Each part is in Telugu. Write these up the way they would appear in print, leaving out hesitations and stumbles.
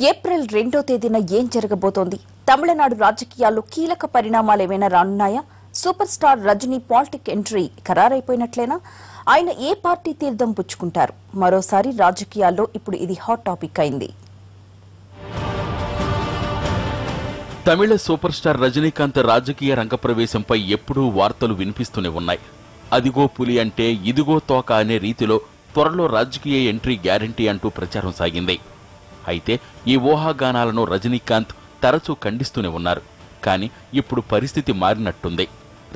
ఏప్రిల్ 2వ తేదీన ఏం జరగబోతోంది? తమిళనాడు రాజకీయాల్లో కీలక పరిణామాలు ఏమైనా రానున్నాయా? Superstar Rajini politic entry ఖరారైపోయినట్లేనా? ఆయన ఏ పార్టీ తీర్థం పుచ్చుకుంటారు? మరోసారి రాజకీయాల్లో ఇప్పుడు ఇది హాట్ టాపిక్ అయింది. తమిళ సూపర్ స్టార్ రజనీకాంత్ రాజకీయ రంగప్రవేశంపై ఎప్పుడూ వార్తలు వినిపిస్తూనే ఉన్నాయి. అదిగో పులి అంటే ఇదిగో తోక అనే రీతిలో త్వరలో రాజకీయ ఎంట్రీ గ్యారంటీ అంటూ ప్రచారం సాగింది. అయితే ఈ ఊహాగానాలను రజనీకాంత్ తరచూ ఖండిస్తూనే ఉన్నారు. కానీ ఇప్పుడు పరిస్థితి మారినట్టుంది.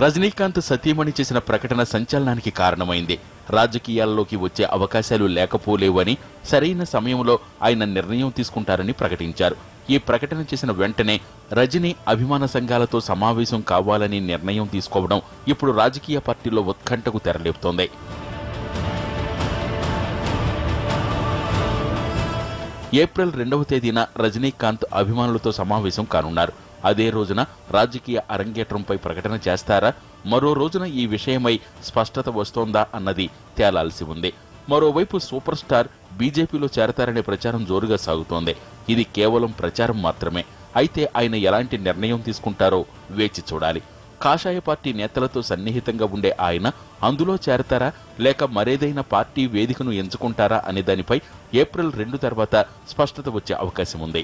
రజనీకాంత్ సతీమణి చేసిన ప్రకటన సంచలనానికి కారణమైంది. రాజకీయాల్లోకి వచ్చే అవకాశాలు లేకపోలేవని, సరైన సమయంలో ఆయన నిర్ణయం తీసుకుంటారని ప్రకటించారు. ఈ ప్రకటన చేసిన వెంటనే రజనీ అభిమాన సంఘాలతో సమావేశం కావాలని నిర్ణయం తీసుకోవడం ఇప్పుడు రాజకీయ పార్టీల్లో ఉత్కంఠకు తెరలేపుతోంది. ఏప్రిల్ 2వ తేదీన రజనీకాంత్ అభిమానులతో సమావేశం కానున్నారు. అదే రోజున రాజకీయ అరంగేట్రంపై ప్రకటన చేస్తారా? మరో రోజున ఈ విషయమై స్పష్టత వస్తోందా అన్నది తేలాల్సి ఉంది. మరోవైపు సూపర్ స్టార్ బీజేపీలో చేరతారనే ప్రచారం జోరుగా సాగుతోంది. ఇది కేవలం ప్రచారం మాత్రమే. అయితే ఆయన ఎలాంటి నిర్ణయం తీసుకుంటారో వేచి చూడాలి. కాషాయ పార్టీ నేతలతో సన్నిహితంగా ఉండే ఆయన అందులో చేరతారా లేక మరేదైనా పార్టీ వేదికను ఎంచుకుంటారా అనే దానిపై ఏప్రిల్ 2 తర్వాత స్పష్టత వచ్చే అవకాశం ఉంది.